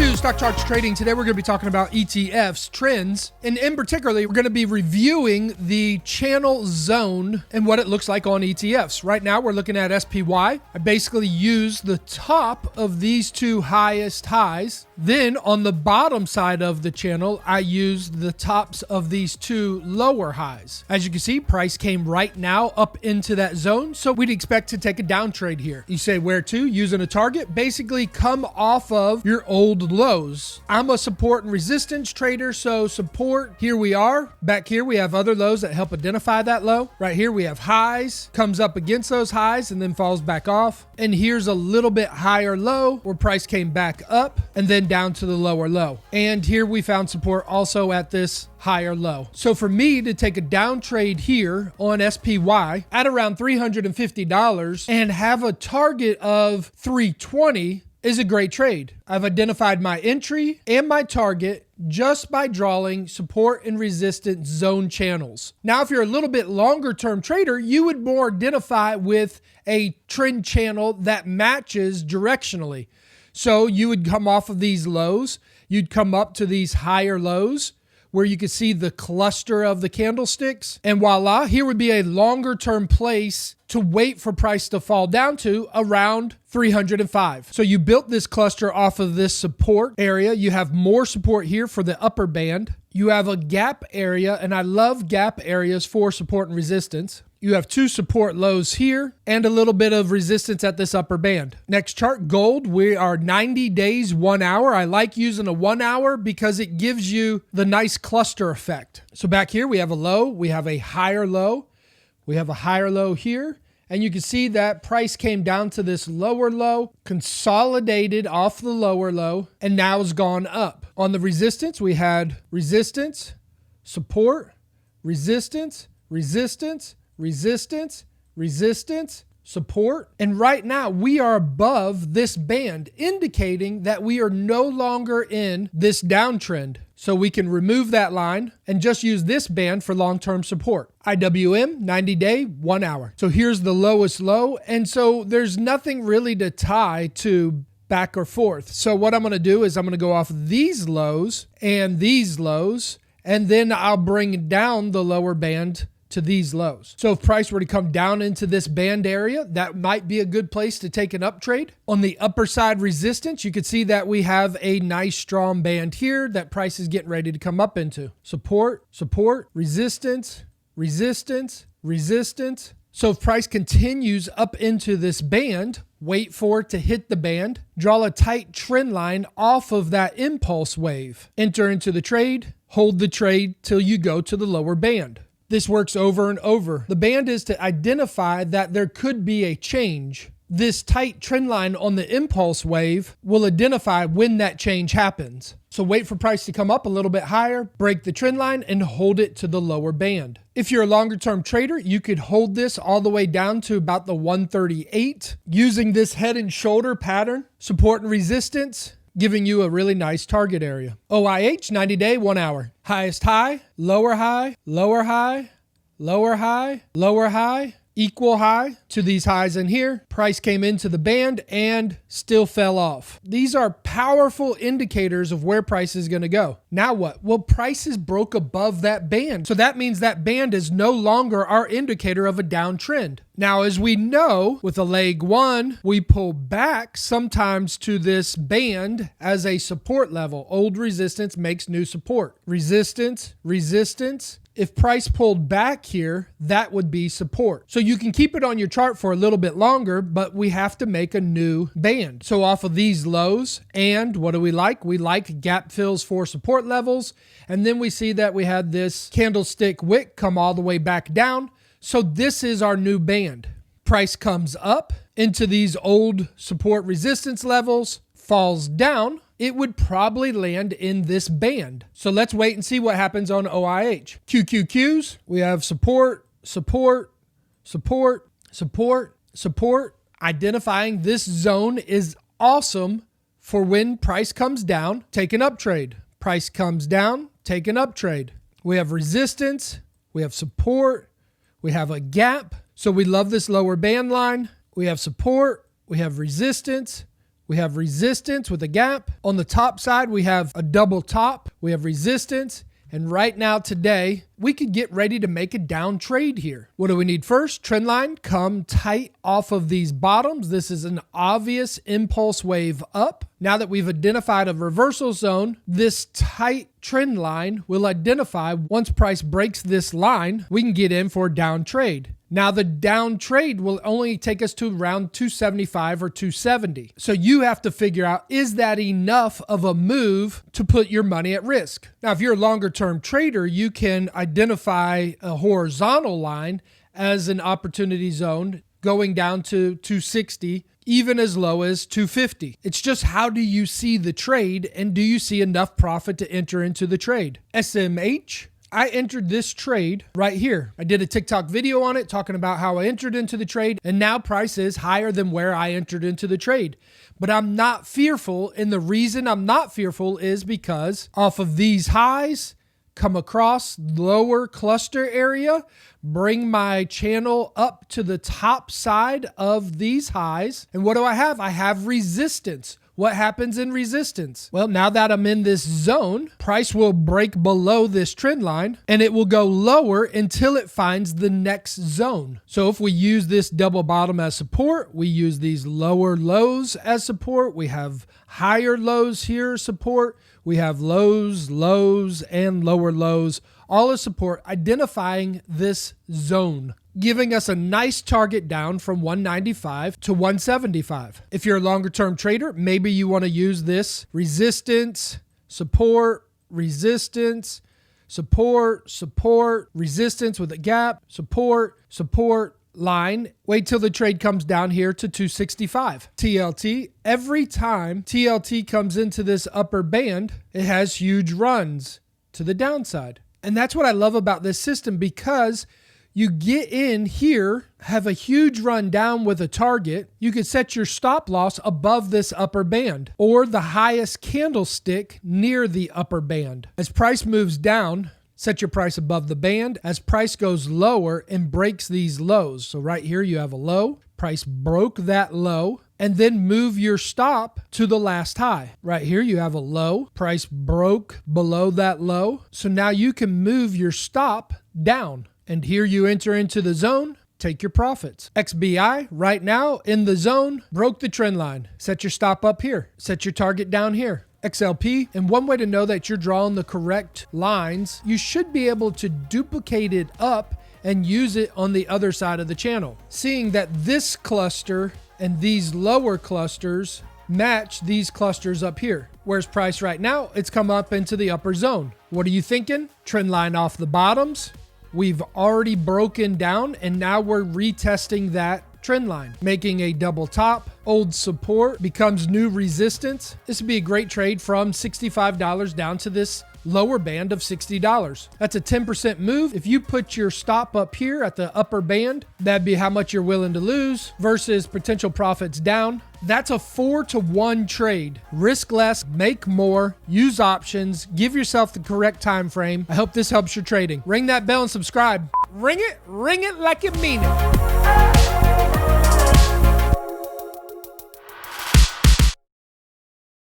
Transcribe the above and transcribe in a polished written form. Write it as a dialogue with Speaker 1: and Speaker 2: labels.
Speaker 1: to Stock Charts Trading. Today we're going to be talking about ETFs, trends, and in particular, we're going to be reviewing the channel zone and what it looks like on ETFs. Right now, we're looking at SPY. I basically use the top of these two highest highs. Then on the bottom side of the channel, I use the tops of these two lower highs. As you can see, price came right now up into that zone, so we'd expect to take a down trade here. You say where to? Using a target. Basically come off of your old lows. I'm a support and resistance trader, so support, here we are. Back here, we have other lows that help identify that low. Right here, we have highs, comes up against those highs and then falls back off. And here's a little bit higher low where price came back up and then down to the lower low. And here we found support also at this higher low. So for me to take a down trade here on SPY at around $350 and have a target of 320 is a great trade. I've identified my entry and my target just by drawing support and resistance zone channels. Now, if you're a little bit longer term trader, you would more identify with a trend channel that matches directionally. So you would come off of these lows, you'd come up to these higher lows where you could see the cluster of the candlesticks. And voila, here would be a longer term place to wait for price to fall down to around 305. So you built this cluster off of this support area. You have more support here for the upper band. You have a gap area, and I love gap areas for support and resistance. You have two support lows here and a little bit of resistance at this upper band. Next chart, gold. We are 90 days, 1 hour. I like using a 1 hour because it gives you the nice cluster effect. So back here, we have a low. We have a higher low. We have a higher low here. And you can see that price came down to this lower low, consolidated off the lower low, and now has gone up. On the resistance, we had resistance, support, resistance, resistance, resistance, resistance, support. And right now we are above this band, indicating that we are no longer in this downtrend. So we can remove that line and just use this band for long-term support. IWM, 90 day, 1 hour. So here's the lowest low. And so there's nothing really to tie to back or forth. So what I'm going to do is I'm going to go off these lows, and then I'll bring down the lower band to these lows. So if price were to come down into this band area, that might be a good place to take an up trade. On the upper side resistance, you can see that we have a nice strong band here that price is getting ready to come up into. Support, support, resistance, resistance, resistance. So if price continues up into this band, wait for it to hit the band, draw a tight trend line off of that impulse wave, enter into the trade, hold the trade till you go to the lower band. This works over and over. The band is to identify that there could be a change. This tight trend line on the impulse wave will identify when that change happens. So wait for price to come up a little bit higher, break the trend line, and hold it to the lower band. If you're a longer term trader, you could hold this all the way down to about the 138 using this head and shoulder pattern, support and resistance, giving you a really nice target area. OIH, 90 day, 1 hour. Highest high, lower high, lower high, lower high, lower high, equal high to these highs in here. Price came into the band and still fell off. These are powerful indicators of where price is going to go. Now what? Well, prices broke above that band. So that means that band is no longer our indicator of a downtrend. Now, as we know, with a leg one, we pull back sometimes to this band as a support level. Old resistance makes new support. Resistance, resistance. If price pulled back here, that would be support. So you can keep it on your chart for a little bit longer, but we have to make a new band. So off of these lows, and what do we like? We like gap fills for support levels. And then we see that we had this candlestick wick come all the way back down. So this is our new band. Price comes up into these old support resistance levels, falls down. It would probably land in this band. So let's wait and see what happens on OIH. QQQs, we have support, support, support, support, support. Identifying this zone is awesome for when price comes down, take an up trade. Price comes down, take an up trade. We have resistance, we have support, we have a gap. So we love this lower band line. We have support, we have resistance, We have resistance with a gap. On the top side, we have a double top. We have resistance. And right now today, we could get ready to make a down trade here. What do we need first? Trend line, come tight off of these bottoms. This is an obvious impulse wave up. Now that we've identified a reversal zone, this tight trend line will identify once price breaks this line, we can get in for a down trade. Now the down trade will only take us to around 275 or 270. So you have to figure out, is that enough of a move to put your money at risk? Now, if you're a longer term trader, you can identify a horizontal line as an opportunity zone going down to 260, even as low as 250. It's just, how do you see the trade, and do you see enough profit to enter into the trade? SMH, I entered this trade right here. I did a TikTok video on it talking about how I entered into the trade, and now price is higher than where I entered into the trade. But I'm not fearful, and the reason I'm not fearful is because off of these highs, come across lower cluster area, bring my channel up to the top side of these highs. And what do I have? I have resistance. What happens in resistance? Well, now that I'm in this zone, price will break below this trend line and it will go lower until it finds the next zone. So if we use this double bottom as support, we use these lower lows as support, we have higher lows here support, we have lows, lows, and lower lows, all as support, identifying this zone, giving us a nice target down from 195 to 175. If you're a longer term trader, maybe you want to use this resistance, support, resistance, support, support, resistance with a gap, support, support, line. Wait till the trade comes down here to 265. TLT, every time TLT comes into this upper band, it has huge runs to the downside. And that's what I love about this system, because you get in here, have a huge run down with a target. You could set your stop loss above this upper band or the highest candlestick near the upper band. As price moves down, set your price above the band. As price goes lower and breaks these lows. So right here you have a low. Price broke that low, and then move your stop to the last high. Right here you have a low. Price broke below that low. So now you can move your stop down. And here you enter into the zone, take your profits. XBI right now in the zone, broke the trend line. Set your stop up here. Set your target down here. XLP, and one way to know that you're drawing the correct lines, you should be able to duplicate it up and use it on the other side of the channel. Seeing that this cluster and these lower clusters match these clusters up here. Where's price right now? It's come up into the upper zone. What are you thinking? Trend line off the bottoms. We've already broken down, and now we're retesting that trend line, making a double top. Old support becomes new resistance. This would be a great trade from $65 down to this lower band of $60. That's a 10% move. If you put your stop up here at the upper band, that'd be how much you're willing to lose versus potential profits down. That's a 4-to-1 trade. Risk less, make more, use options, give yourself the correct time frame. I hope this helps your trading. Ring that bell and subscribe. Ring it like you mean it.